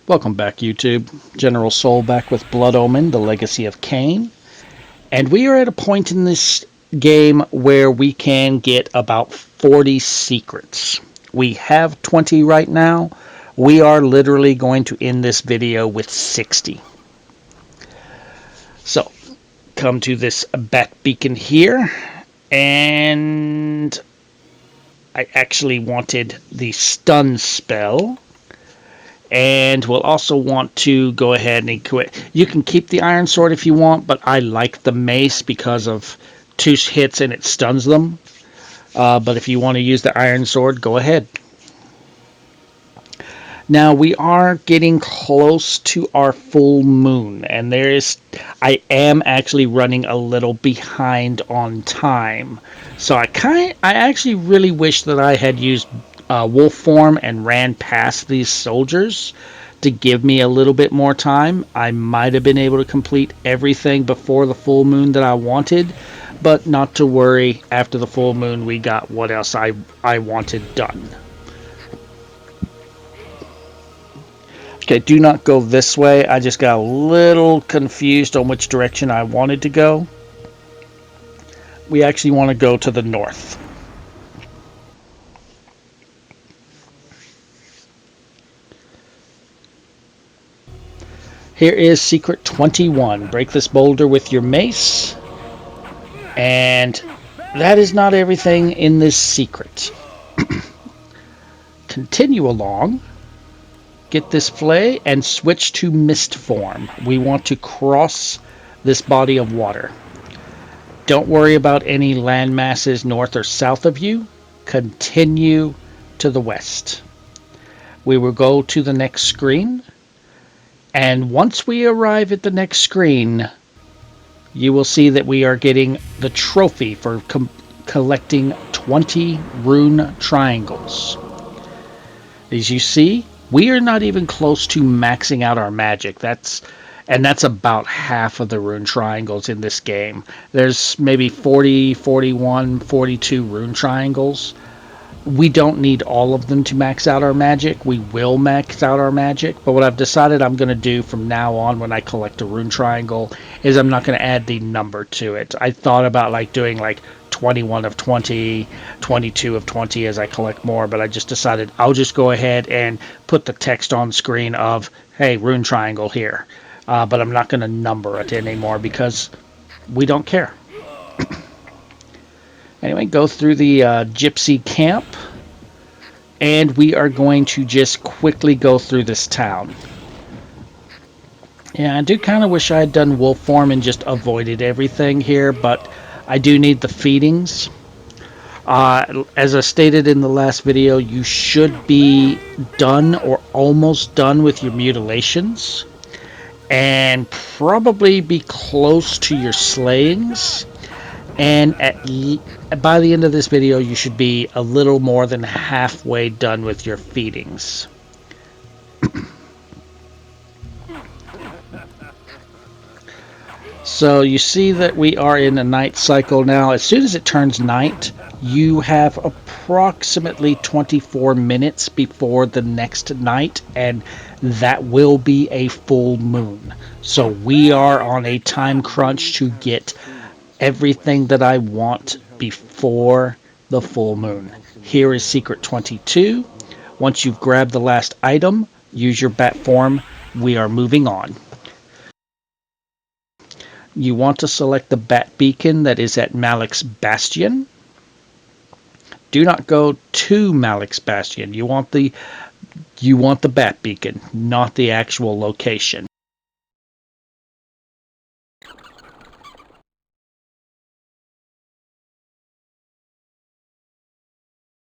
Welcome back, YouTube. General Soul back with Blood Omen, the Legacy of Kain. And we are at a point in this game where we can get about 40 secrets. We have 20 right now. We are literally going to end this video with 60. So, come to this bat beacon here. And I actually wanted the stun spell. And we'll also want to go ahead and equip. You can keep the iron sword if you want, but I like the mace because of 2 hits and it stuns them. But if you want to use the iron sword, go ahead. Now we are getting close to our full moon, and I am actually running a little behind on time. So I actually really wish that I had used wolf form and ran past these soldiers to give me a little bit more time. I might have been able to complete everything before the full moon that I wanted, but not to worry. After the full moon, we got what else I wanted done. Okay, do not go this way. I just got a little confused on which direction I wanted to go. We actually want to go to the north. Here is secret 21. Break this boulder with your mace. And that is not everything in this secret. Continue along. Get this flay and switch to mist form. We want to cross this body of water. Don't worry about any land masses north or south of you. Continue to the west. We will go to the next screen. And once we arrive at the next screen, you will see that we are getting the trophy for collecting 20 rune triangles. As you see, we are not even close to maxing out our magic. That's about half of the rune triangles in this game. There's maybe 40, 41, 42 rune triangles. We don't need all of them to max out our magic. We will max out our magic, but what I've decided I'm going to do from now on when I collect a rune triangle is I'm not going to add the number to it. I thought about doing 21 of 20, 22 of 20 as I collect more, but I just decided I'll just go ahead and put the text on screen of, hey, rune triangle here. But I'm not going to number it anymore because we don't care. Anyway, go through the gypsy camp, and we are going to just quickly go through this town. Yeah, I do kind of wish I had done wolf form and just avoided everything here, but I do need the feedings. As I stated in the last video, you should be done or almost done with your mutilations, and probably be close to your slayings. And by the end of this video, you should be a little more than halfway done with your feedings. So you see that we are in a night cycle now. As soon as it turns night, you have approximately 24 minutes before the next night, and that will be a full moon. So we are on a time crunch to get everything that I want before the full moon. Here is secret 22. Once you've grabbed the last item, use your bat form. We are moving on. You want to select the bat beacon that is at Malik's Bastion. Do not go to Malik's Bastion. You want the bat beacon, not the actual location.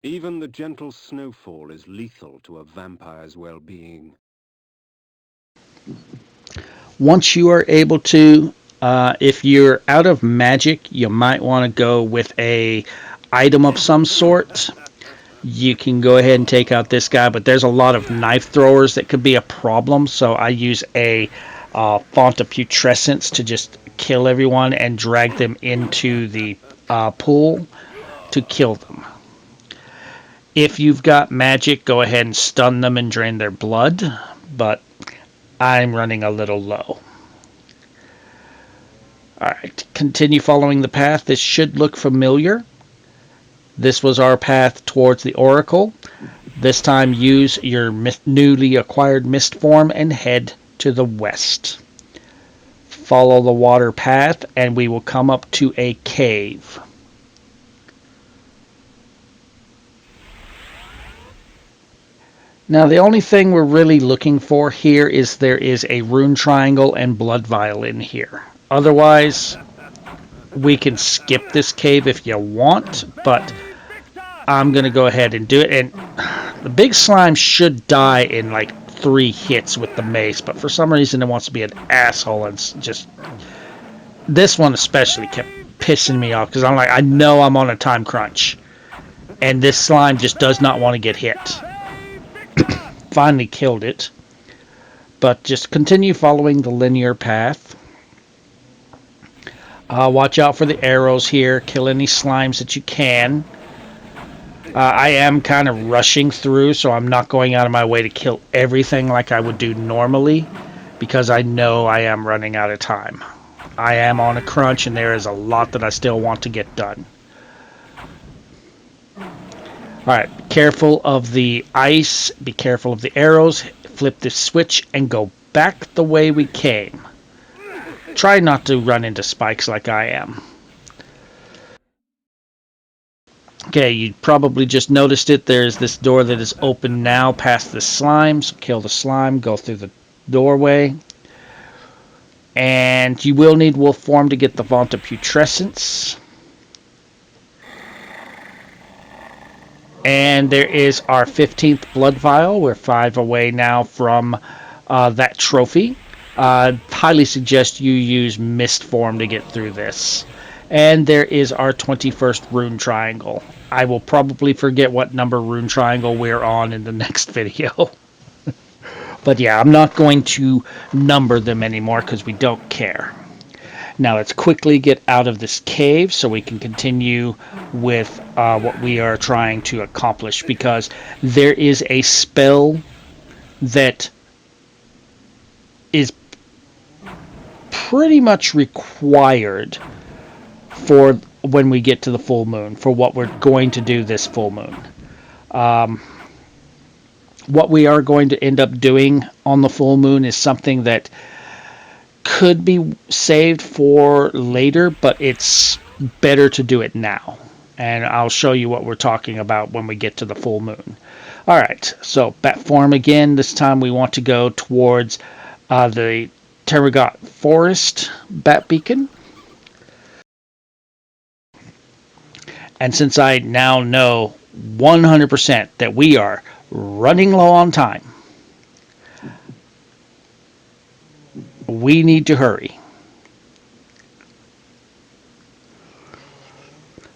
Even the gentle snowfall is lethal to a vampire's well-being. Once you are able to, if you're out of magic, you might want to go with a item of some sort. You can go ahead and take out this guy, but there's a lot of knife throwers that could be a problem, so I use a font of putrescence to just kill everyone and drag them into the pool to kill them. If you've got magic, go ahead and stun them and drain their blood. But I'm running a little low. Alright, continue following the path. This should look familiar. This was our path towards the Oracle. This time use your newly acquired mist form and head to the west. Follow the water path and we will come up to a cave. Now the only thing we're really looking for here is there is a rune triangle and blood vial in here. Otherwise, we can skip this cave if you want, but I'm going to go ahead and do it. And the big slime should die in like 3 hits with the mace, but for some reason it wants to be an asshole and just... This one especially kept pissing me off because I'm like, I know I'm on a time crunch. And this slime just does not want to get hit. Finally killed it. But just continue following the linear path. Watch out for the arrows here. Kill any slimes that you can. I am kind of rushing through, so I'm not going out of my way to kill everything like I would do normally, because I know I am running out of time. I am on a crunch, and there is a lot that I still want to get done. Alright, be careful of the ice, be careful of the arrows, flip the switch, and go back the way we came. Try not to run into spikes like I am. Okay, you probably just noticed it. There's this door that is open now past the slime. So kill the slime, go through the doorway. And you will need wolf form to get the Vanta Putrescence. And there is our 15th blood vial. We're 5 away now from that trophy. Highly suggest you use mist form to get through this. And there is our 21st rune triangle. I will probably forget what number rune triangle we're on in the next video. But yeah, I'm not going to number them anymore because we don't care. Now let's quickly get out of this cave so we can continue with what we are trying to accomplish, because there is a spell that is pretty much required for when we get to the full moon, for what we're going to do this full moon. What we are going to end up doing on the full moon is something that could be saved for later, but it's better to do it now. And I'll show you what we're talking about when we get to the full moon. Alright, so bat form again. This time we want to go towards the Terragot Forest bat beacon. And since I now know 100% that we are running low on time, we need to hurry.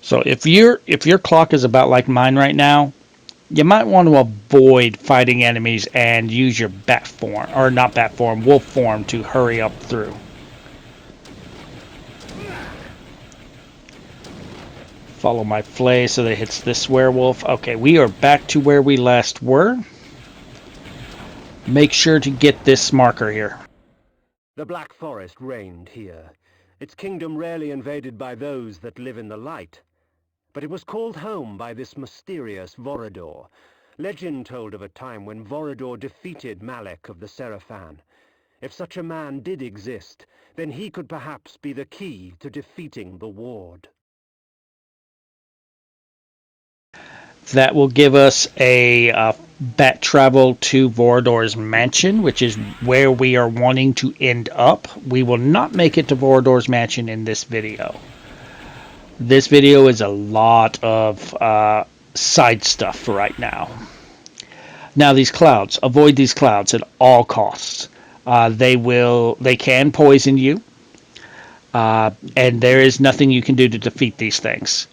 So if your clock is about like mine right now, you might want to avoid fighting enemies and use your bat form, or not bat form, wolf form, to hurry up through. Follow my flay so that it hits this werewolf. Okay, we are back to where we last were. Make sure to get this marker here. The Black Forest reigned here, its kingdom rarely invaded by those that live in the light. But it was called home by this mysterious Vorador. Legend told of a time when Vorador defeated Malek of the Seraphan. If such a man did exist, then he could perhaps be the key to defeating the Ward. That will give us a bat travel to Vorador's mansion, which is where we are wanting to end up. We will not make it to Vorador's mansion in this video. This video is a lot of side stuff for right now. Now these clouds, avoid these clouds at all costs. They can poison you, and there is nothing you can do to defeat these things.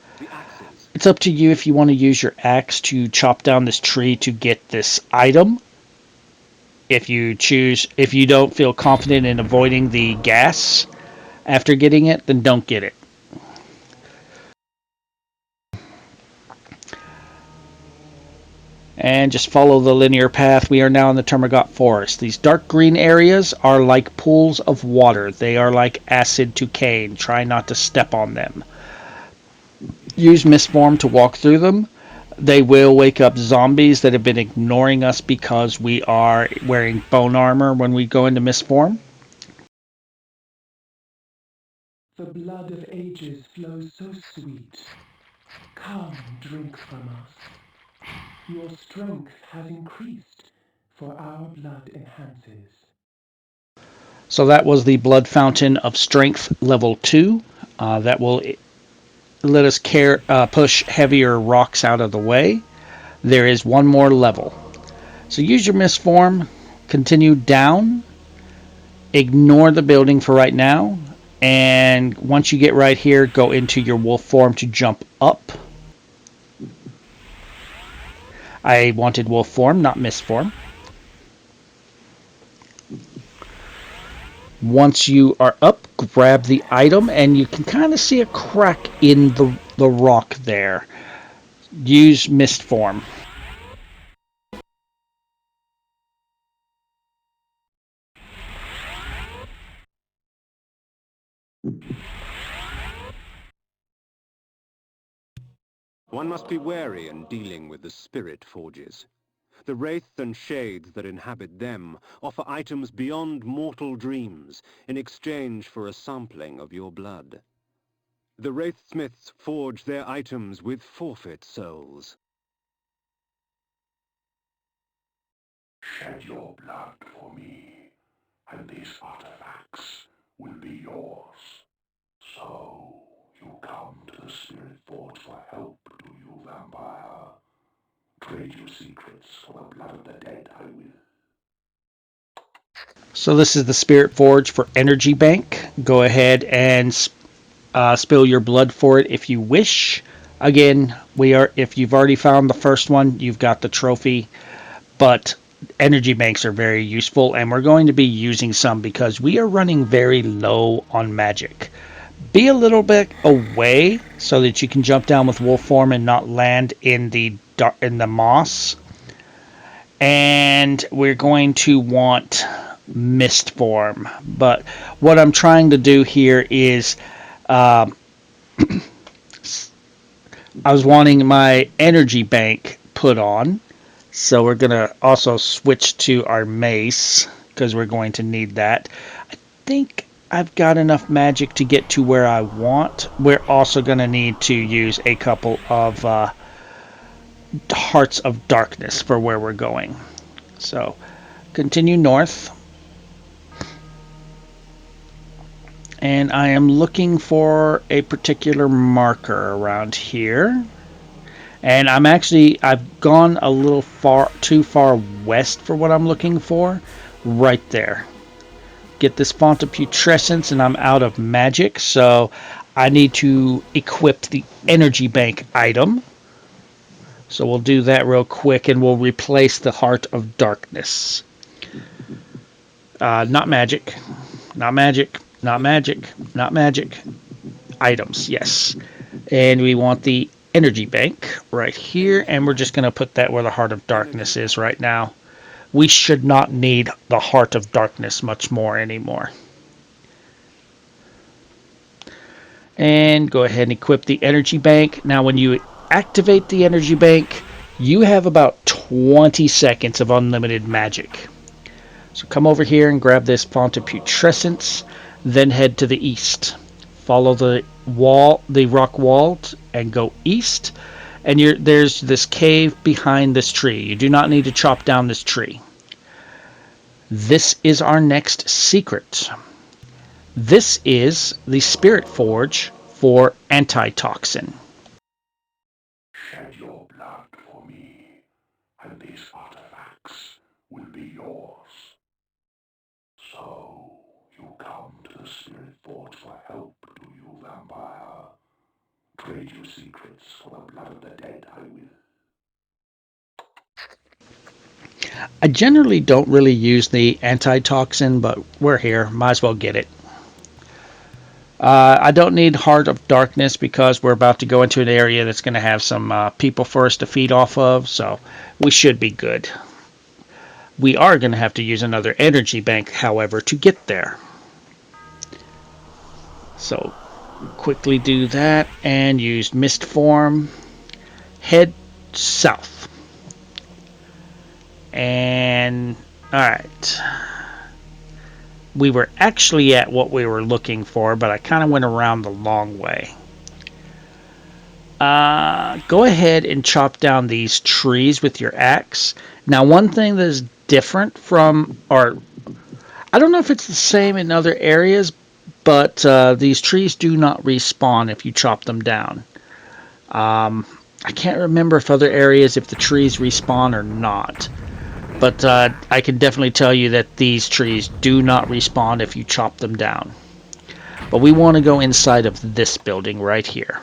It's up to you if you want to use your axe to chop down this tree to get this item. If you don't feel confident in avoiding the gas after getting it, then don't get it. and just follow the linear path. We are now in the Termagant Forest. These dark green areas are like pools of water. They are like acid to Kain. Try not to step on them. Use Mistform to walk through them. They will wake up zombies that have been ignoring us because we are wearing bone armor when we go into Mistform. The blood of ages flows so sweet. Come, drink from us. Your strength has increased, for our blood enhances. So that was the Blood Fountain of Strength level 2. That will let us push heavier rocks out of the way. There is one more level. So use your Mistform, continue down, ignore the building for right now, and once you get right here, go into your wolf form to jump up. I wanted wolf form, not Mistform. Once you are up, grab the item, and you can kind of see a crack in the rock there. Use Mistform. One must be wary in dealing with the spirit forges. The wraiths and shades that inhabit them offer items beyond mortal dreams in exchange for a sampling of your blood. The wraithsmiths forge their items with forfeit souls. Shed your blood for me, and these artifacts will be yours. So, you come to the Spirit Forge for help, do you, vampire? Trade your secrets for the blood of the dead, I will. So this is the Spirit Forge for Energy Bank. Go ahead and spill your blood for it if you wish. Again, if you've already found the first one, you've got the trophy. But energy banks are very useful, and we're going to be using some because we are running very low on magic. Be a little bit away so that you can jump down with wolf form and not land in the moss. And we're going to want mist form. But what I'm trying to do here is I was wanting my energy bank put on. So we're going to also switch to our mace because we're going to need that. I think I've got enough magic to get to where I want. We're also going to need to use a couple of Hearts of Darkness for where we're going. So continue north. And I am looking for a particular marker around here. And I've gone a little too far west for what I'm looking for. Right there. Get this font of putrescence and I'm out of magic. So I need to equip the energy bank item. So we'll do that real quick and we'll replace the Heart of Darkness. Not magic. Not magic. Not magic. Not magic. Items, yes. And we want the energy bank right here, and we're just going to put that where the Heart of Darkness is right now. We should not need the Heart of Darkness much more anymore. And go ahead and equip the energy bank. Now when you activate the energy bank, you have about 20 seconds of unlimited magic. So come over here and grab this font of putrescence, then head to the east. Follow the rock wall, and go east. And there's this cave behind this tree. You do not need to chop down this tree. This is our next secret. This is the Spirit Forge for Antitoxin. Shed your blood for me, and these artifacts will be yours. So, you come to the Spirit Forge for help, do you, vampire? Trade your secrets for the blood of the dead, I will. I generally don't really use the antitoxin, but we're here. Might as well get it. I don't need Heart of Darkness because we're about to go into an area that's going to have some people for us to feed off of, so we should be good. We are going to have to use another energy bank, however, to get there. So quickly do that and use Mist Form. Head south. And alright. We were actually at what we were looking for, but I kind of went around the long way. Go ahead and chop down these trees with your axe. Now, one thing that is different from, or I don't know if it's the same in other areas, but these trees do not respawn if you chop them down. I can't remember if other areas, if the trees respawn or not. But I can definitely tell you that these trees do not respawn if you chop them down. But we want to go inside of this building right here.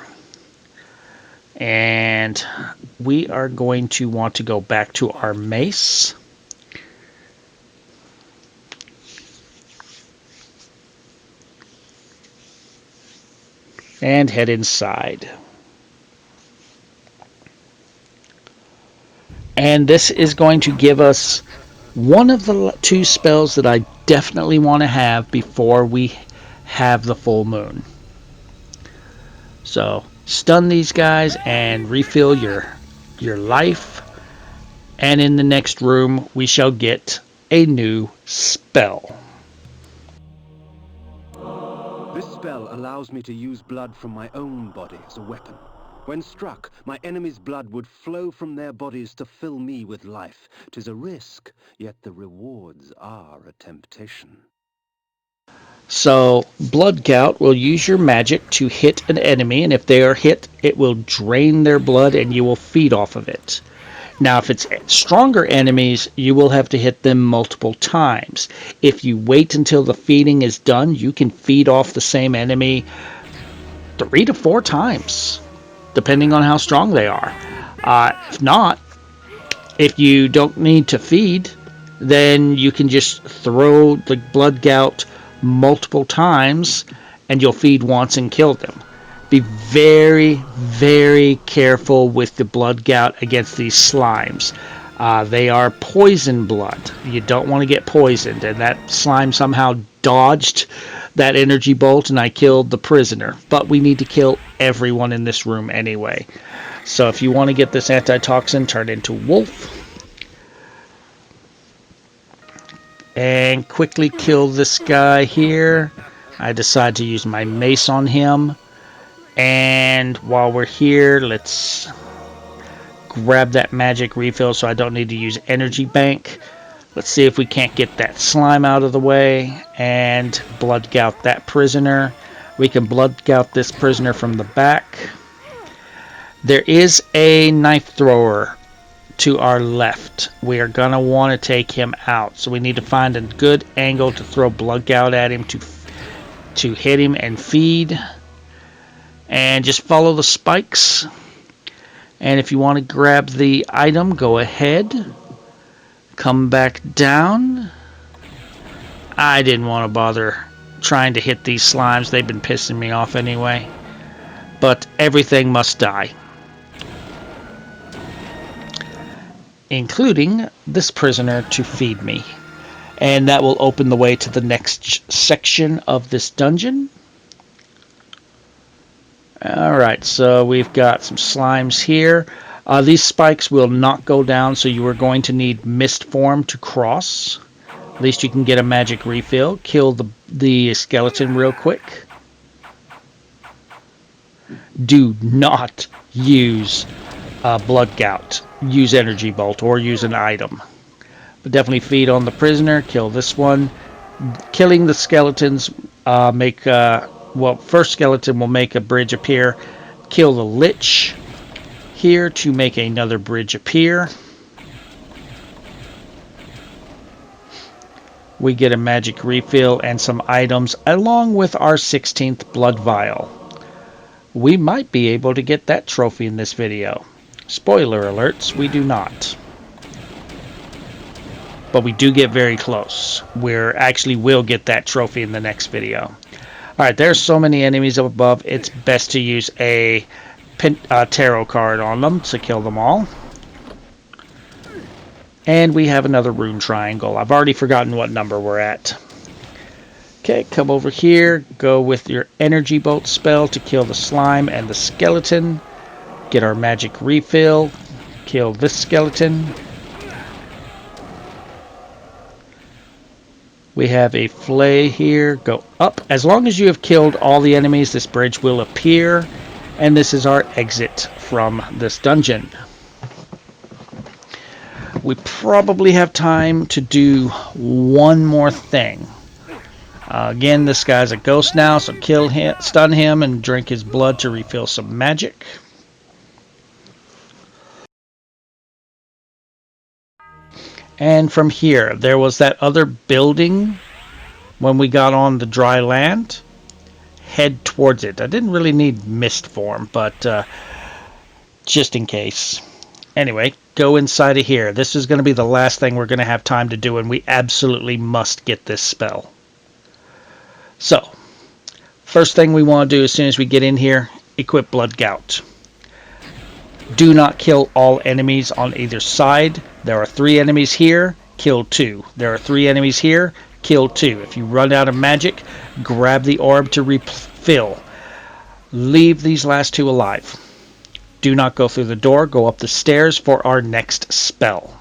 And we are going to want to go back to our mace. And head inside. And this is going to give us one of the two spells that I definitely want to have before we have the full moon. So stun these guys and refill your life. And in the next room we shall get a new spell. This spell allows me to use blood from my own body as a weapon. When struck, my enemy's blood would flow from their bodies to fill me with life. 'Tis a risk, yet the rewards are a temptation. So Blood Gout will use your magic to hit an enemy, and if they are hit, it will drain their blood and you will feed off of it. Now, if it's stronger enemies, you will have to hit them multiple times. If you wait until the feeding is done, you can feed off the same enemy 3 to 4 times, depending on how strong they are. If not, if you don't need to feed, then you can just throw the Blood Gout multiple times and you'll feed once and kill them. Be very, very careful with the Blood Gout against these slimes. They are poison blood. You don't want to get poisoned, and that slime somehow dodged that energy bolt and I killed the prisoner. But we need to kill everyone in this room anyway. So if you want to get this antitoxin, turn into wolf. And quickly kill this guy here. I decide to use my mace on him. And while we're here, let's grab that magic refill so I don't need to use energy bank. Let's see if we can't get that slime out of the way and Blood Gout that prisoner. We can Blood Gout this prisoner from the back. There is a knife thrower to our left. We are going to want to take him out. So we need to find a good angle to throw Blood Gout at him to hit him and feed. And just follow the spikes. And if you want to grab the item, go ahead. Come back down. I didn't want to bother trying to hit these slimes. They've been pissing me off anyway. But everything must die. Including this prisoner to feed me. And that will open the way to the next section of this dungeon. Alright, so we've got some slimes here. These spikes will not go down, so you are going to need Mist Form to cross. At least you can get a magic refill. Kill the skeleton real quick. Do not use Blood Gout. Use Energy Bolt or use an item. But definitely feed on the prisoner. Kill this one. Killing the skeletons first skeleton will make a bridge appear. Kill the Lich here to make another bridge appear. We get a magic refill and some items along with our 16th blood vial. We might be able to get that trophy in this video. Spoiler alerts, we do not. But we do get very close. We actually will get that trophy in the next video. Alright, there's so many enemies up above, it's best to use a tarot card on them to kill them all. And we have another rune triangle. I've already forgotten what number we're at. Okay, come over here, go with your energy bolt spell to kill the slime and the skeleton. Get our magic refill, kill this skeleton. We have a flay here, go up. As long as you have killed all the enemies, this bridge will appear. And this is our exit from this dungeon. We probably have time to do one more thing. Again, this guy's a ghost now, so kill him, stun him, and drink his blood to refill some magic. And from here, there was that other building when we got on the dry land. Head towards it. I didn't really need mist form, but just in case. Anyway, go inside of here. This is going to be the last thing we're going to have time to do, and we absolutely must get this spell. So, first thing we want to do as soon as we get in here, equip Blood Gout. Do not kill all enemies on either side. There are 3 enemies here, kill 2. There are 3 enemies here, kill 2. If you run out of magic, grab the orb to refill. Leave these last 2 alive. Do not go through the door, go up the stairs for our next spell.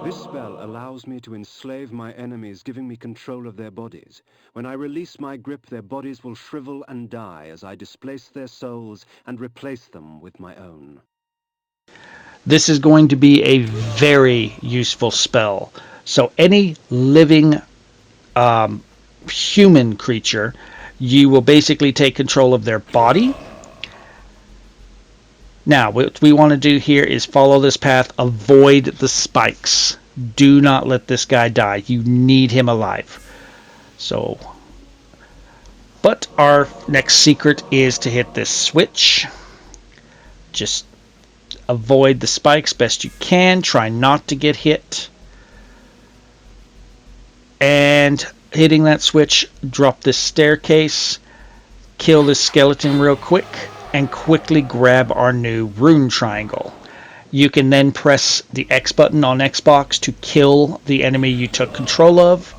This spell allows me to enslave my enemies, giving me control of their bodies. When I release my grip, their bodies will shrivel and die as I displace their souls and replace them with my own. This is going to be a very useful spell. So any living human creature, you will basically take control of their body. Now, what we want to do here is follow this path, avoid the spikes. Do not let this guy die. You need him alive. So, but our next secret is to hit this switch. Just avoid the spikes best you can. Try not to get hit. And hitting that switch, drop this staircase. Kill this skeleton real quick. And quickly grab our new rune triangle. You can then press the X button on Xbox to kill the enemy you took control of.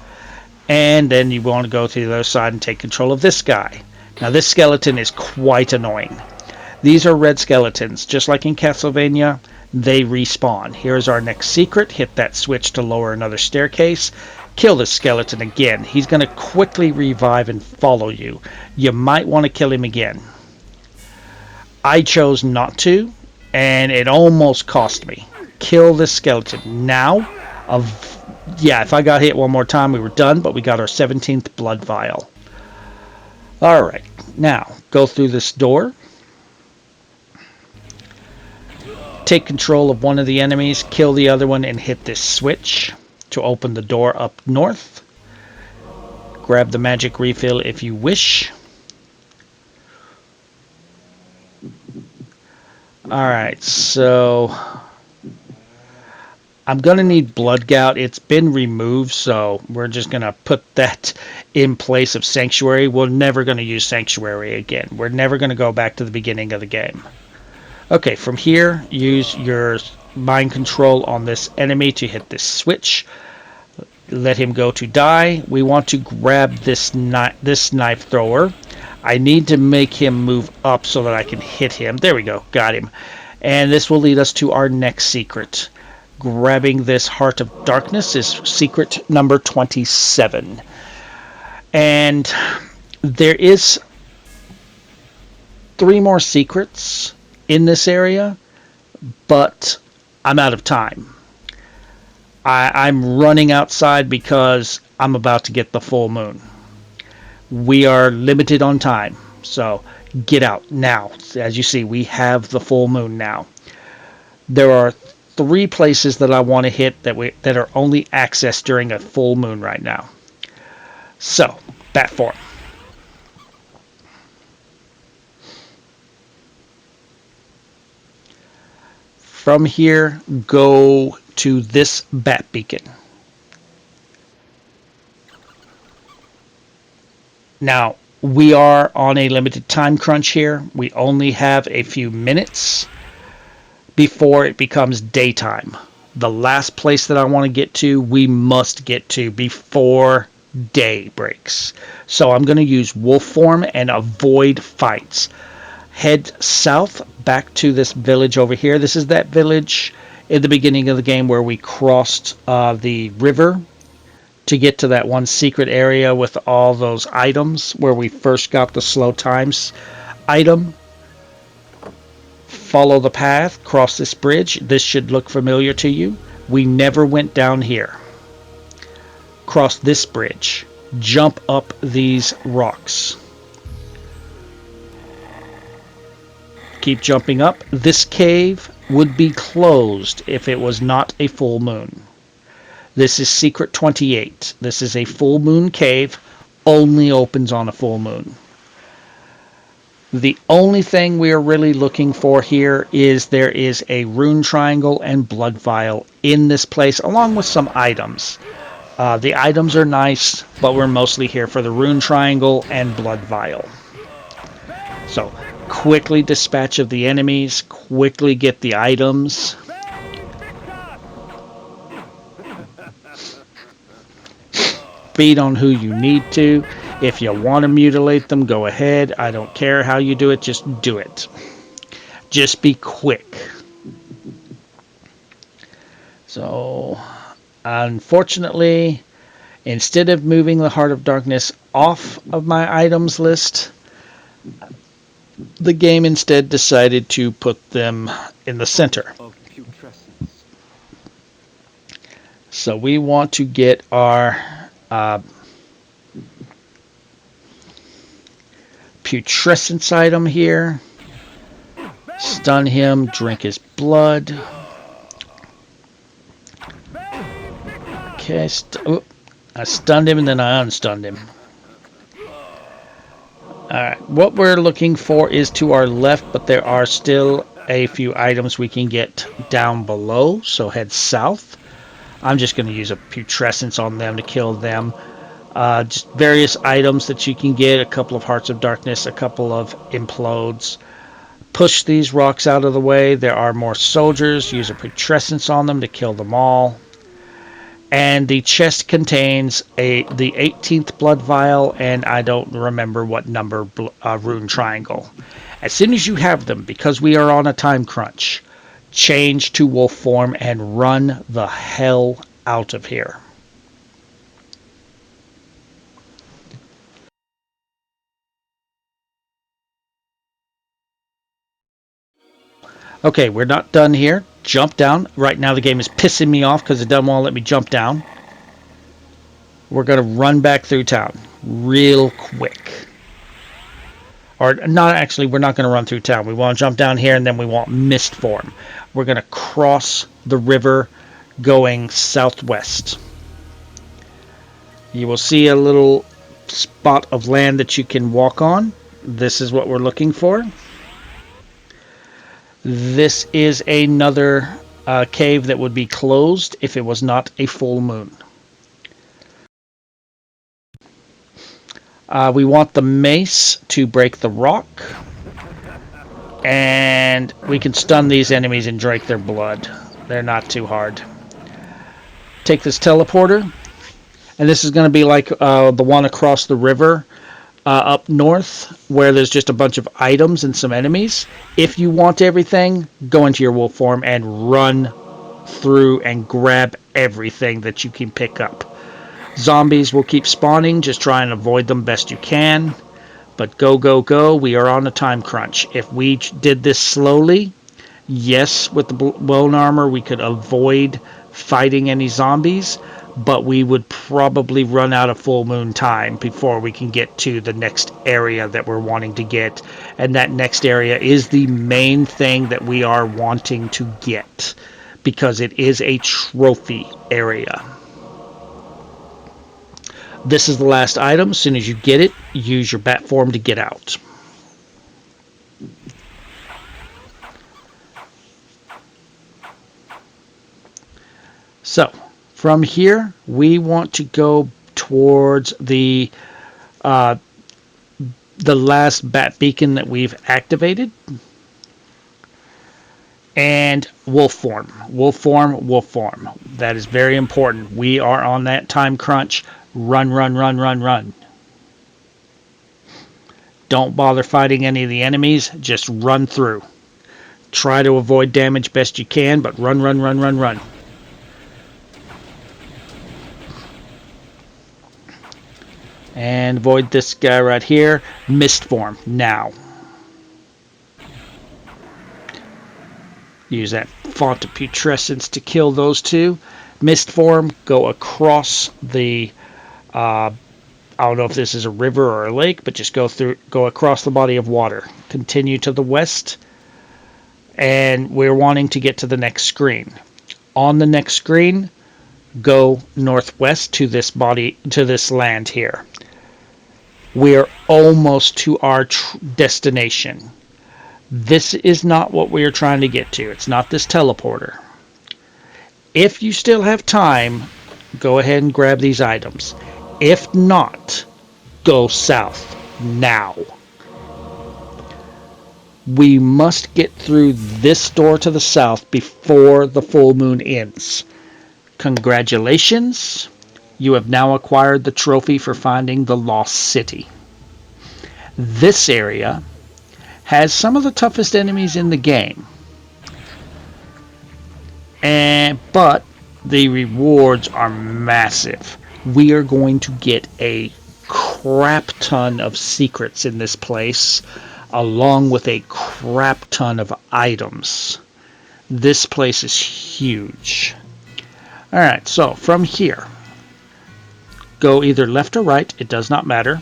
And then you want to go to the other side and take control of this guy. Now this skeleton is quite annoying. These are red skeletons. Just like in Castlevania, they respawn. Here's our next secret. Hit that switch to lower another staircase. Kill this skeleton again. He's going to quickly revive and follow you. You might want to kill him again. I chose not to, and it almost cost me. Kill this skeleton. Now, if I got hit one more time, we were done, but we got our 17th blood vial. Alright, now, go through this door. Take control of one of the enemies, kill the other one, and hit this switch to open the door up north. Grab the magic refill if you wish. Alright, so I'm going to need Blood Gout. It's been removed, so we're just going to put that in place of Sanctuary. We're never going to use Sanctuary again. We're never going to go back to the beginning of the game. Okay, from here, use your mind control on this enemy to hit this switch. Let him go to die. We want to grab this knife thrower. I need to make him move up so that I can hit him. There we go. Got him. And this will lead us to our next secret. Grabbing this Heart of Darkness is secret number 27. And there is 3 more secrets in this area, but I'm out of time. I'm running outside because I'm about to get the full moon. We are limited on time, so get out now. As you see, we have the full moon now. There are 3 places that I want to hit that are only accessed during a full moon right now. So, bat form. From here, go to this bat beacon. Now, we are on a limited time crunch here. We only have a few minutes before it becomes daytime. The last place that I want to get to, we must get to before day breaks. So I'm going to use wolf form and avoid fights. Head south back to this village over here. This is that village in the beginning of the game where we crossed the river to get to that one secret area with all those items where we first got the slow times item. Follow the path, cross this bridge. This should look familiar to you. We never went down here. Cross this bridge. Jump up these rocks. Keep jumping up. This cave would be closed if it was not a full moon. This is Secret 28. This is a full moon cave. Only opens on a full moon. The only thing we are really looking for here is there is a rune triangle and blood vial in this place, along with some items. The items are nice, but we're mostly here for the rune triangle and blood vial. So, quickly dispatch of the enemies, quickly get the items. Feed on who you need to. If you want to mutilate them, go ahead. I don't care how you do it, just do it. Just be quick. So, unfortunately, instead of moving the Heart of Darkness off of my items list, the game instead decided to put them in the center. So we want to get our putrescence item here. Stun him, drink his blood. Okay, I stunned him and then I unstunned him. Alright, what we're looking for is to our left, but there are still a few items we can get down below, so head south. I'm just going to use a putrescence on them to kill them. Just various items that you can get, a couple of Hearts of Darkness, a couple of Implodes. Push these rocks out of the way. There are more soldiers. Use a putrescence on them to kill them all. And the chest contains the 18th blood vial, and I don't remember what number rune triangle. As soon as you have them, because we are on a time crunch, change to wolf form and run the hell out of here. Okay, we're not done here. Jump down. Right now the game is pissing me off because it doesn't want to let me jump down. We're going to run back through town real quick. Or not actually, we're not going to run through town. We want to jump down here and then we want mist form. We're going to cross the river going southwest. You will see a little spot of land that you can walk on. This is what we're looking for. This is another cave that would be closed if it was not a full moon. We want the mace to break the rock. And we can stun these enemies and drink their blood. They're not too hard. Take this teleporter. And this is going to be like the one across the river up north, where there's just a bunch of items and some enemies. If you want everything, go into your wolf form and run through and grab everything that you can pick up. Zombies will keep spawning. Just try and avoid them best you can. But go, go, go. We are on a time crunch. If we did this slowly, yes, with the bone armor, we could avoid fighting any zombies. But we would probably run out of full moon time before we can get to the next area that we're wanting to get. And that next area is the main thing that we are wanting to get, because it is a trophy area. This is the last item. As soon as you get it, use your bat form to get out. So, from here, we want to go towards the the last bat beacon that we've activated. And wolf form, wolf form, wolf form. That is very important. We are on that time crunch. Run, run, run, run, run. Don't bother fighting any of the enemies. Just run through. Try to avoid damage best you can, but run, run, run, run, run. And avoid this guy right here. Mist form, now. Use that font of putrescence to kill those two. Mist form, go across the... I don't know if this is a river or a lake, but just go across the body of water. Continue to the west. And we're wanting to get to the next screen. On the next screen, go northwest to this land here. We're almost to our destination. This is not what we are trying to get to. It's not this teleporter. If you still have time, go ahead and grab these items. If not, go south now. We must get through this door to the south before the full moon ends. Congratulations. You have now acquired the trophy for finding the lost city. This area has some of the toughest enemies in the game. But the rewards are massive. We are going to get a crap ton of secrets in this place, along with a crap ton of items. This place is huge. Alright, so from here, go either left or right, it does not matter.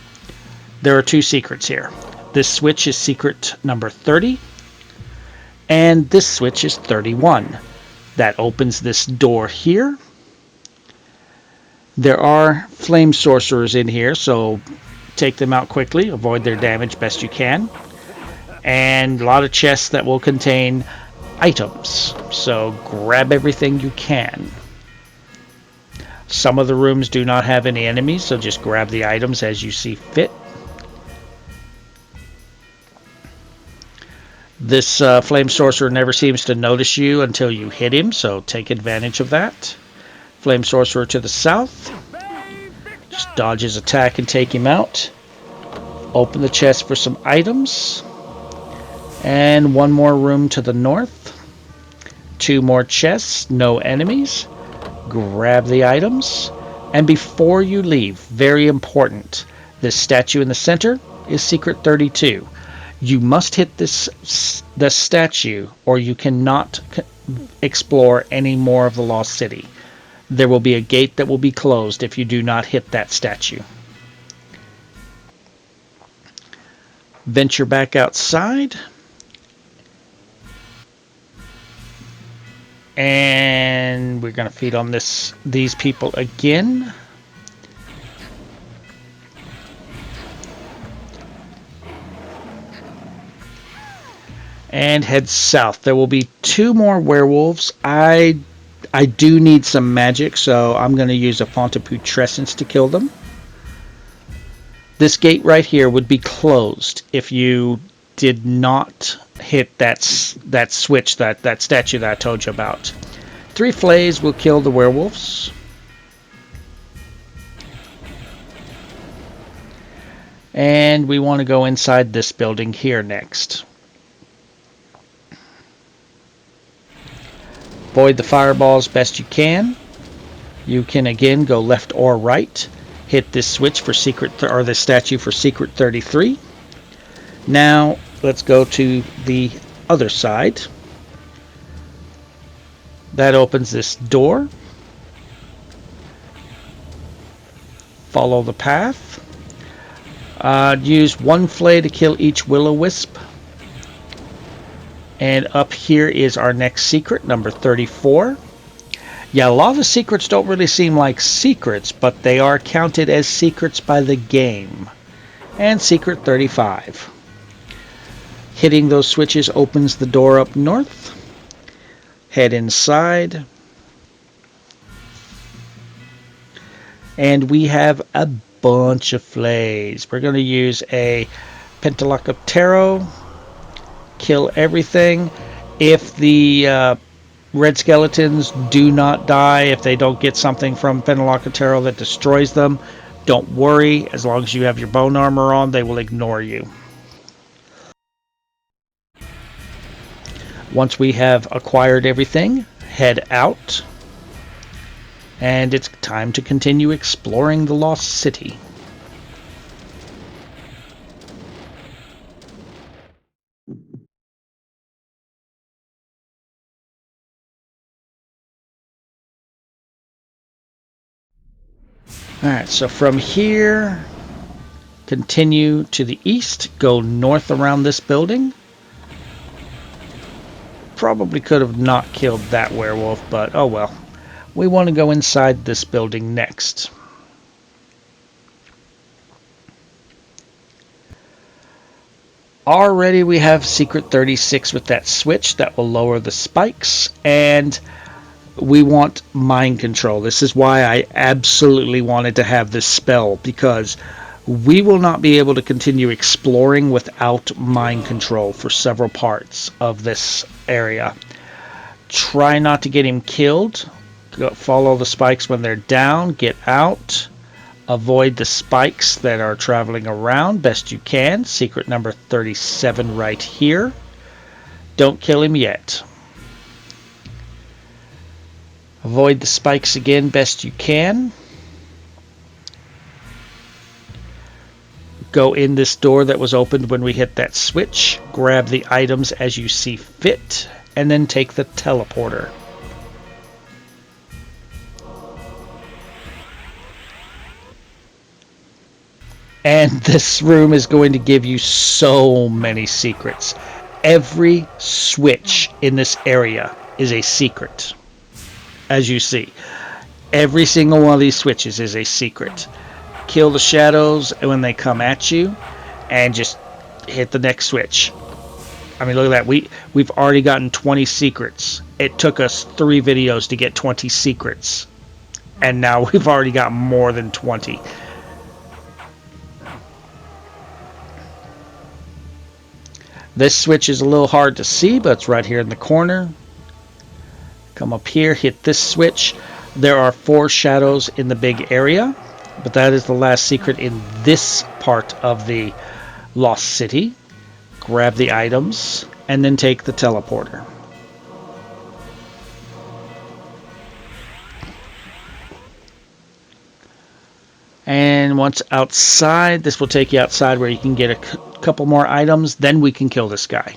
There are two secrets here. This switch is secret number 30, and this switch is 31. That opens this door here. There are flame sorcerers in here, so take them out quickly. Avoid their damage best you can. And a lot of chests that will contain items, so grab everything you can. Some of the rooms do not have any enemies, so just grab the items as you see fit. This flame sorcerer never seems to notice you until you hit him, so take advantage of that. Flame sorcerer to the south. Just dodge his attack and take him out. Open the chest for some items. And one more room to the north. Two more chests, no enemies. Grab the items. And before you leave, very important, this statue in the center is secret 32. You must hit the statue, or you cannot explore any more of the Lost City. There will be a gate that will be closed if you do not hit that statue. Venture back outside. And we're going to feed on these people again. And head south. There will be two more werewolves. I do need some magic, so I'm going to use a font of putrescence to kill them. This gate right here would be closed if you did not hit that switch, that statue that I told you about. 3 flays will kill the werewolves. And we want to go inside this building here next. Avoid the fireballs best you can. You can again go left or right. Hit this switch for the statue for secret 33. Now let's go to the other side. That opens this door. Follow the path. Use 1 flay to kill each will-o-wisp. And up here is our next secret, number 34. Yeah, a lot of the secrets don't really seem like secrets, but they are counted as secrets by the game. And secret 35. Hitting those switches opens the door up north. Head inside. And we have a bunch of flays. We're going to use a Pentalocoptero. Kill everything. If the red skeletons do not die, if they don't get something from Pentalocoptero that destroys them, don't worry. As long as you have your bone armor on, they will ignore you. Once we have acquired everything, head out. And it's time to continue exploring the Lost City. Alright, so from here, continue to the east, go north around this building. Probably could have not killed that werewolf, but oh well. We want to go inside this building next. Already we have Secret 36 with that switch that will lower the spikes, and we want mind control. This is why I absolutely wanted to have this spell, because we will not be able to continue exploring without mind control for several parts of this area. Try not to get him killed. Follow the spikes when they're down. Get out. Avoid the spikes that are traveling around best you can. Secret number 37 right here. Don't kill him yet. Avoid the spikes again best you can. Go in this door that was opened when we hit that switch. Grab the items as you see fit. And then take the teleporter. And this room is going to give you so many secrets. Every switch in this area is a secret. As you see, every single one of these switches is a secret. Kill the shadows when they come at you, and just hit the next switch. I mean, look at that. We've already gotten 20 secrets. It took us 3 videos to get 20 secrets. And now we've already got more than 20. This switch is a little hard to see, but it's right here in the corner. Come up here, hit this switch. There are 4 shadows in the big area, but that is the last secret in this part of the Lost City. Grab the items, and then take the teleporter. And once outside, this will take you outside where you can get a couple more items. Then we can kill this guy.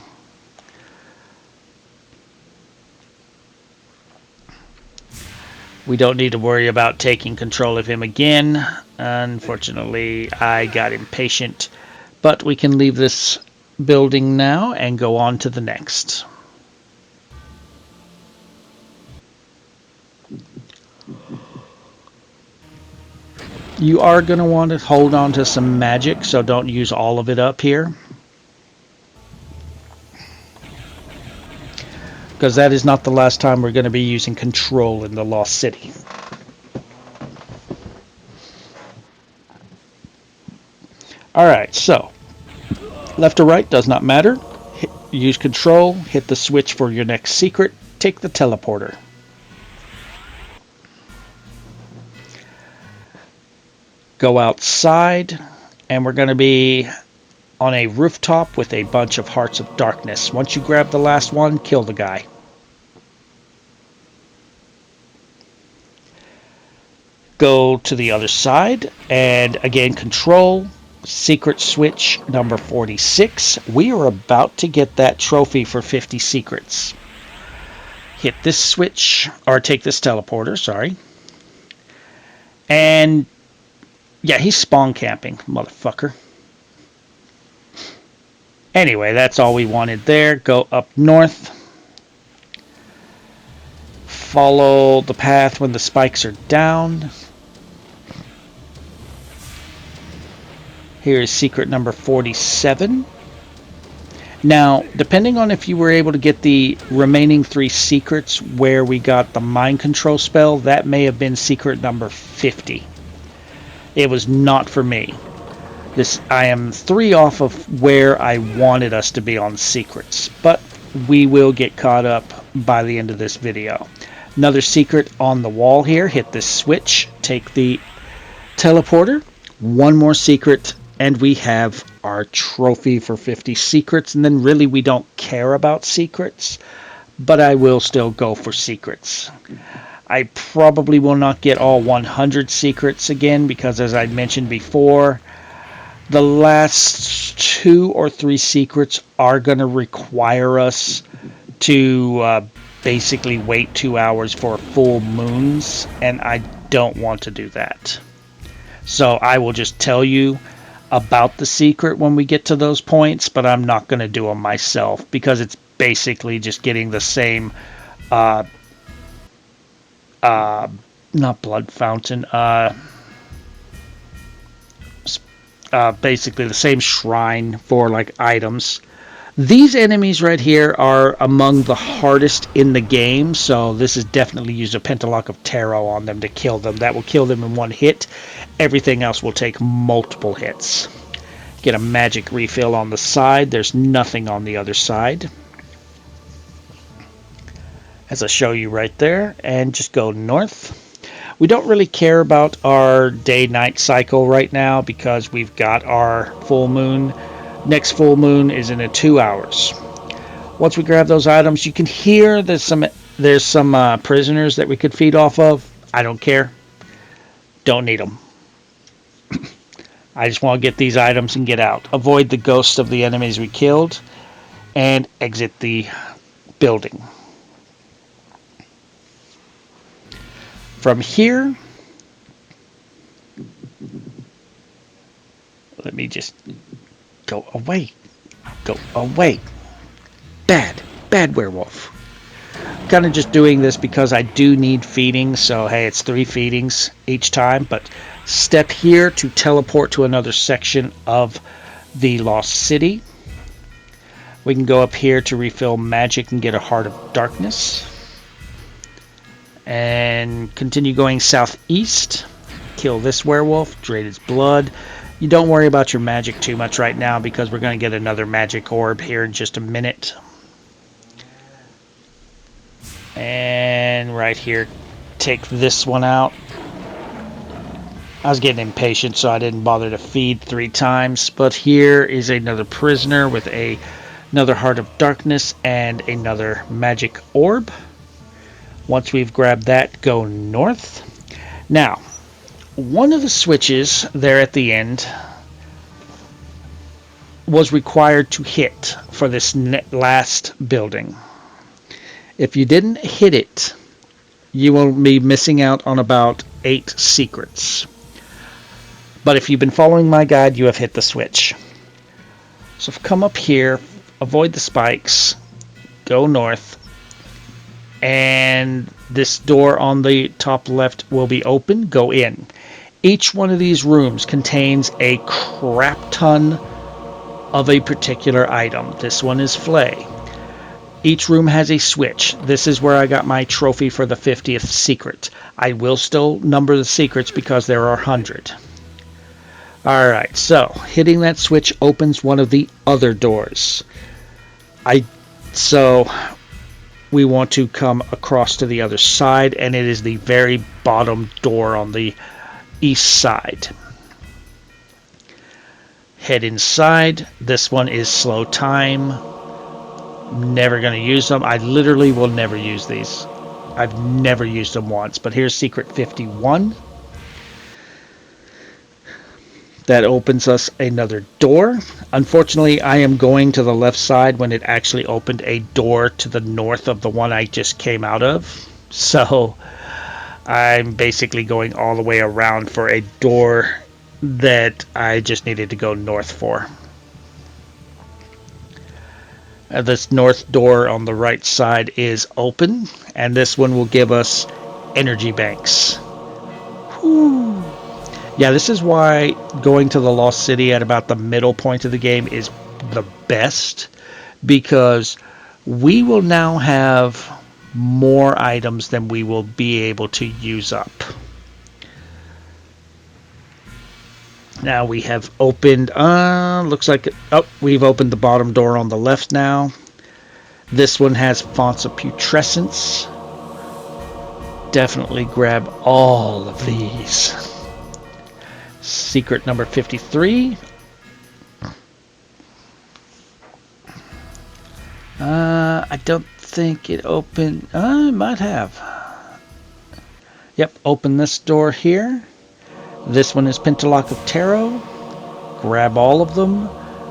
We don't need to worry about taking control of him again. Unfortunately, I got impatient. But we can leave this building now and go on to the next. You are going to want to hold on to some magic, so don't use all of it up here. Because that is not the last time we're going to be using control in the Lost City. Alright, so left or right does not matter. Use control, hit the switch for your next secret, take the teleporter. Go outside, and we're going to be on a rooftop with a bunch of Hearts of Darkness. Once you grab the last one, kill the guy. Go to the other side, and again, control, secret switch number 46. We are about to get that trophy for 50 secrets. Hit this switch, or take this teleporter, sorry. And yeah, he's spawn camping, motherfucker. Anyway, that's all we wanted there. Go up north. Follow the path when the spikes are down. Here is secret number 47. Now, depending on if you were able to get the remaining 3 secrets where we got the mind control spell, that may have been secret number 50. It was not for me. I am 3 off of where I wanted us to be on secrets, but we will get caught up by the end of this video. Another secret on the wall here. Hit this switch, take the teleporter. One more secret, and we have our trophy for 50 secrets. And then really we don't care about secrets, but I will still go for secrets. I probably will not get all 100 secrets again because, as I mentioned before, the last 2 or 3 secrets are going to require us to basically wait 2 hours for full moons, and I don't want to do that. So I will just tell you about the secret when we get to those points, but I'm not going to do them myself because it's basically just getting the same not blood fountain, basically the same shrine for like items. These enemies right here are among the hardest in the game, so this is definitely use a Pentalock of Tarot on them to kill them. That will kill them in 1 hit. Everything else will take multiple hits. Get a magic refill on the side. There's nothing on the other side, as I show you right there, and just go north. We don't really care about our day-night cycle right now because we've got our full moon. Next full moon is in 2 hours. Once we grab those items, you can hear there's some prisoners that we could feed off of. I don't care. Don't need them. I just want to get these items and get out. Avoid the ghosts of the enemies we killed and exit the building. From here, let me just go away. Go away. Bad werewolf. Kind of just doing this because I do need feeding, so hey, it's 3 feedings each time, but step here to teleport to another section of the Lost City. We can go up here to refill magic and get a Heart of Darkness. And continue going southeast. Kill this werewolf, drain its blood. You don't worry about your magic too much right now because we're going to get another magic orb here in just a minute. And right here, take this one out. I was getting impatient, so I didn't bother to feed 3 times. But here is another prisoner with another Heart of Darkness and another magic orb. Once we've grabbed that, go north. Now, one of the switches there at the end was required to hit for this last building. If you didn't hit it, you will be missing out on about 8 secrets. But if you've been following my guide, you have hit the switch. So come up here, avoid the spikes, go north, and this door on the top left will be open. Go in. Each one of these rooms contains a crap ton of a particular item. This one is Flay. Each room has a switch. This is where I got my trophy for the 50th secret. I will still number the secrets because there are 100. Alright, so hitting that switch opens one of the other doors. So we want to come across to the other side, and it is the very bottom door on the east side. Head inside. This one is slow time. Never going to use them. I literally will never use these. I've never used them once, but here's secret 51. That opens us another door. Unfortunately, I am going to the left side when it actually opened a door to the north of the one I just came out of. So I'm basically going all the way around for a door that I just needed to go north for. This north door on the right side is open, and this one will give us energy banks. Whew. Yeah, this is why going to the Lost City at about the middle point of the game is the best, because we will now have more items than we will be able to use up. Now we have opened, looks like, we've opened the bottom door on the left now. This one has fonts of putrescence. Definitely grab all of these. Secret number 53. I don't think it opened. It might have. Yep, open this door here. This one is Pentalock of Tarot. Grab all of them.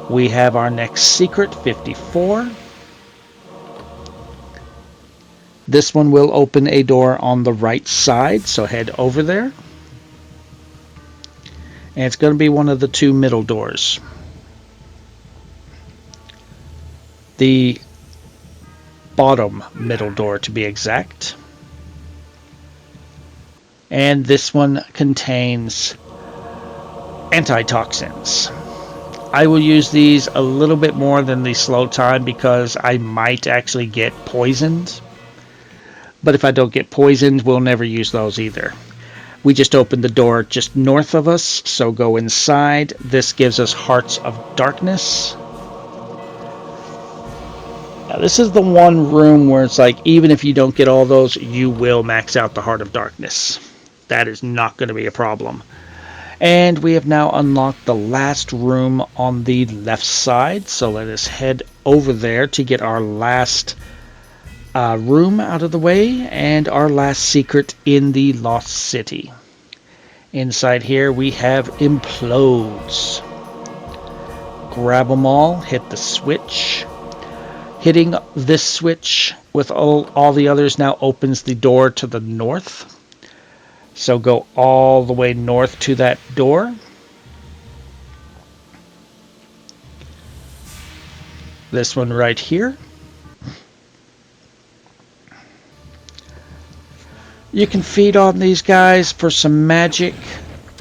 We have our next secret, 54. This one will open a door on the right side, so head over there. And it's going to be one of the two middle doors. The bottom middle door, to be exact. And this one contains antitoxins. I will use these a little bit more than the slow time because I might actually get poisoned. But if I don't get poisoned, we'll never use those either. We just opened the door just north of us, so go inside. This gives us Hearts of Darkness. Now, this is the one room where it's like, even if you don't get all those, you will max out the Heart of Darkness. That is not going to be a problem. And we have now unlocked the last room on the left side, so let us head over there to get our last room out of the way and our last secret in the Lost City. Inside here we have Implodes. Grab them all, hit the switch. Hitting this switch with all the others now opens the door to the north. So go all the way north to that door. This one right here. You can feed on these guys for some magic,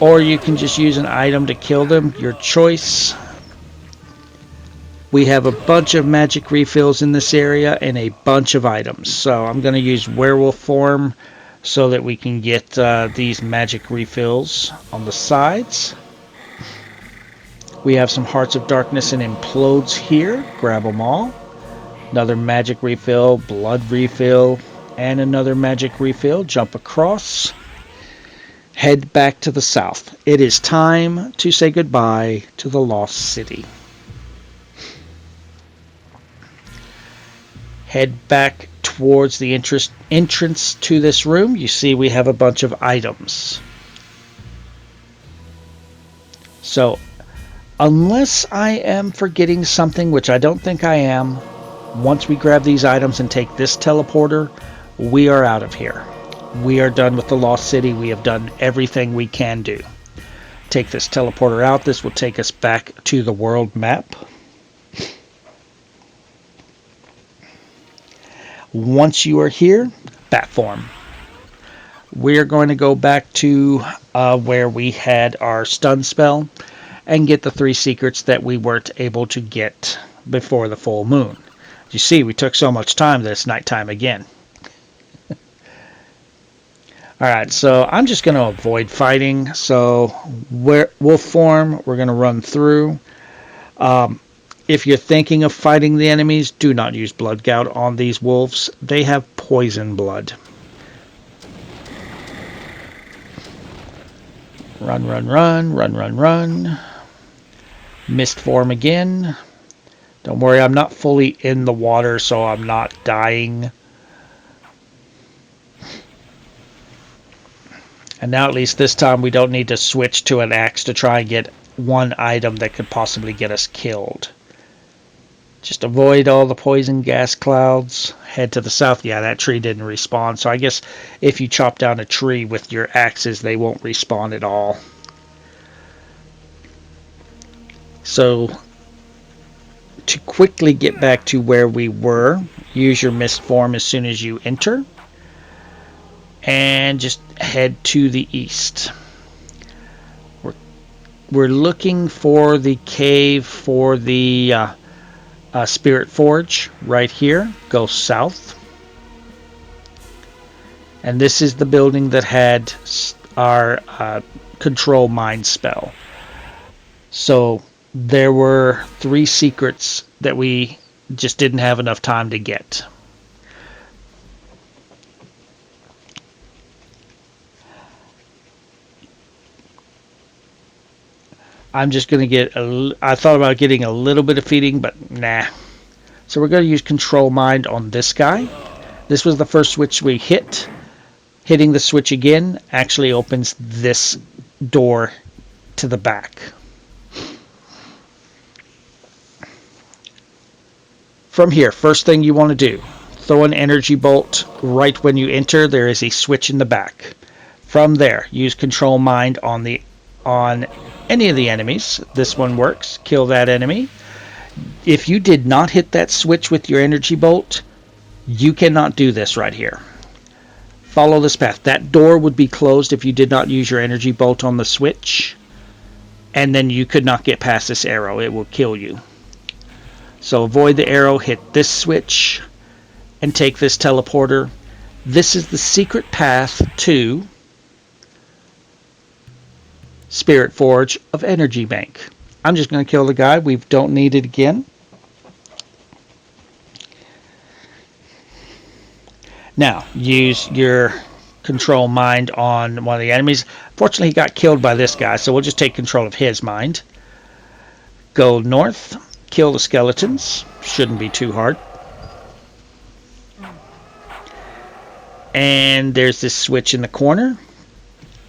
or you can just use an item to kill them, your choice. We have a bunch of magic refills in this area and a bunch of items. So I'm going to use werewolf form so that we can get these magic refills on the sides. We have some Hearts of Darkness and Implodes here. Grab them all. Another magic refill, blood refill, and another magic refill. Jump across. Head back to the south. It is time to say goodbye to the Lost City. Head back towards the entrance to this room. You see we have a bunch of items. So, unless I am forgetting something, which I don't think I am, once we grab these items and take this teleporter, we are out of here. We are done with the Lost City. We have done everything we can do. Take this teleporter out. This will take us back to the world map. Once you are here, bat form. We're going to go back to where we had our stun spell and get the 3 secrets that we weren't able to get before the full moon. You see, we took so much time that it's nighttime again. Alright, so I'm just going to avoid fighting. So, wolf form, we're going to run through. If you're thinking of fighting the enemies, do not use Blood Gout on these wolves. They have poison blood. Run, run, run, run, run, run. Mist form again. Don't worry, I'm not fully in the water, so I'm not dying. And now at least this time we don't need to switch to an axe to try and get one item that could possibly get us killed. Just avoid all the poison gas clouds. Head to the south. Yeah, that tree didn't respawn. So I guess if you chop down a tree with your axes, they won't respawn at all. So to quickly get back to where we were, use your mist form as soon as you enter. And just head to the east. We're looking for the cave for the Spirit Forge right here. Go south. And this is the building that had our control mind spell. So there were 3 secrets that we just didn't have enough time to get. I'm just going to get I thought about getting a little bit of feeding, but nah. So we're going to use control mind on this guy. This was the first switch we hit. Hitting the switch again actually opens this door to the back. From here, first thing you want to do, throw an energy bolt right when you enter. There is a switch in the back. From there, use control mind on any of the enemies. This one works. Kill that enemy. If you did not hit that switch with your energy bolt, you cannot do this right here. Follow this path. That door would be closed if you did not use your energy bolt on the switch, and then you could not get past this arrow. It will kill you. So avoid the arrow, hit this switch, and take this teleporter. This is the secret path to Spirit Forge of Energy Bank. I'm just going to kill the guy. We don't need it again. Now, use your control mind on one of the enemies. Fortunately, he got killed by this guy, so we'll just take control of his mind. Go north, kill the skeletons. Shouldn't be too hard. And there's this switch in the corner.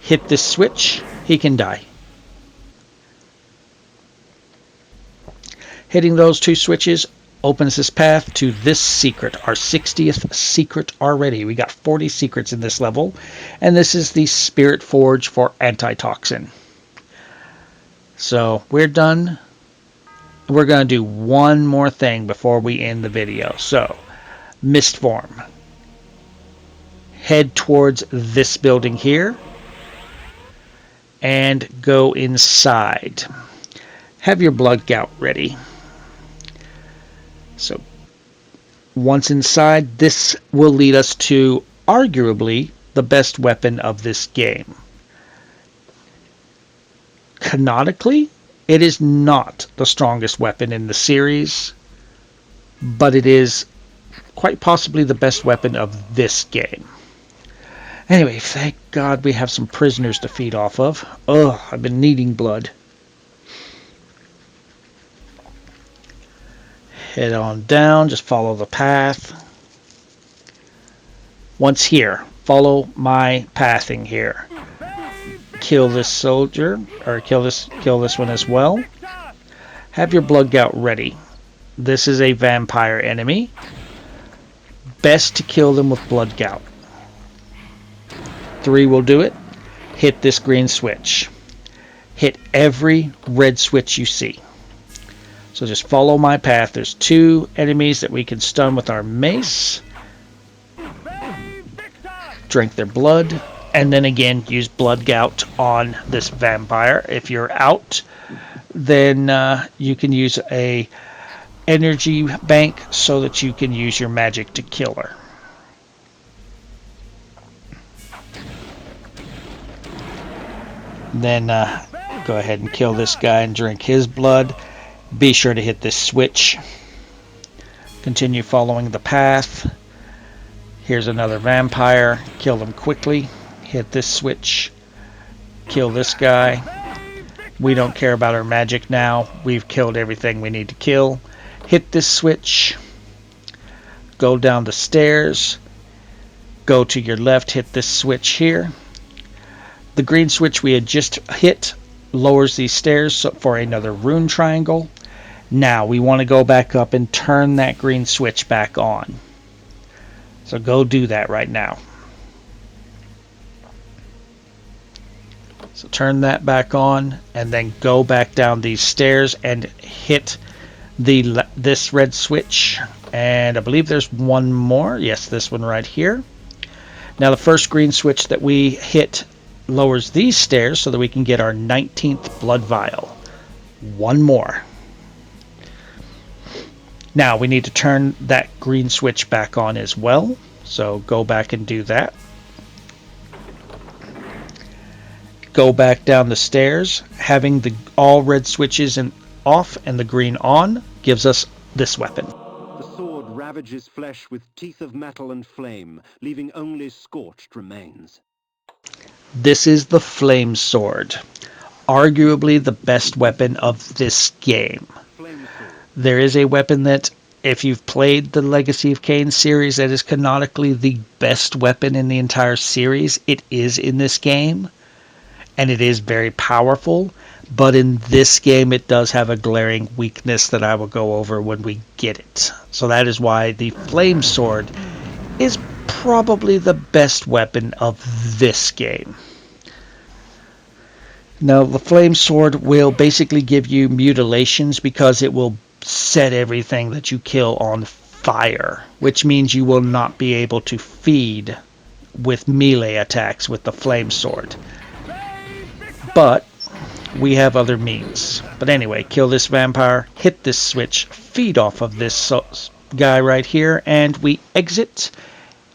Hit this switch, he can die. Hitting those 2 switches opens this path to this secret, our 60th secret already. We got 40 secrets in this level, and this is the Spirit Forge for Antitoxin. So we're done. We're going to do one more thing before we end the video. So, mist form. Head towards this building here and go inside. Have your blood gout ready. So once inside, this will lead us to arguably the best weapon of this game. Canonically, it is not the strongest weapon in the series, but it is quite possibly the best weapon of this game. Anyway, thank God we have some prisoners to feed off of. Ugh, I've been needing blood. Head on down, just follow the path. Once here, follow my pathing here. Kill this soldier, or kill this one as well. Have your blood gout ready. This is a vampire enemy. Best to kill them with blood gout. 3 will do it. Hit this green switch. Hit every red switch you see. So just follow my path. There's 2 enemies that we can stun with our mace. Drink their blood. And then again, use blood gout on this vampire. If you're out, then you can use a energy bank so that you can use your magic to kill her. Then go ahead and kill this guy and drink his blood. Be sure to hit this switch. Continue following the path. Here's another vampire. Kill them quickly. Hit this switch. Kill this guy. We don't care about our magic now. We've killed everything we need to kill. Hit this switch. Go down the stairs. Go to your left. Hit this switch here. The green switch we had just hit lowers these stairs for another rune triangle. Now we want to go back up and turn that green switch back on. So go do that right now. So turn that back on and then go back down these stairs and hit this red switch. And I believe there's one more. Yes, this one right here. Now the first green switch that we hit lowers these stairs so that we can get our 19th blood vial. One more. Now we need to turn that green switch back on as well. So go back and do that. go back down the stairs. Having the all red switches off and the green on gives us this weapon. The sword ravages flesh with teeth of metal and flame, leaving only scorched remains. This is the Flame Sword, arguably the best weapon of this game. Flame sword. There is a weapon that, if you've played the Legacy of Kain series, that is canonically the best weapon in the entire series. It is in this game, and it is very powerful, but in this game it does have a glaring weakness that I will go over when we get it. So that is why the Flame Sword is probably the best weapon of this game. Now, the Flame Sword will basically give you mutilations because it will set everything that you kill on fire, which means you will not be able to feed with melee attacks with the Flame Sword. But we have other means. But anyway, kill this vampire, hit this switch, feed off of this guy right here, and we exit.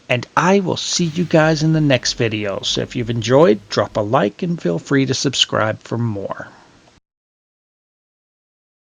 And I will see you guys in the next video. So if you've enjoyed, drop a like and feel free to subscribe for more.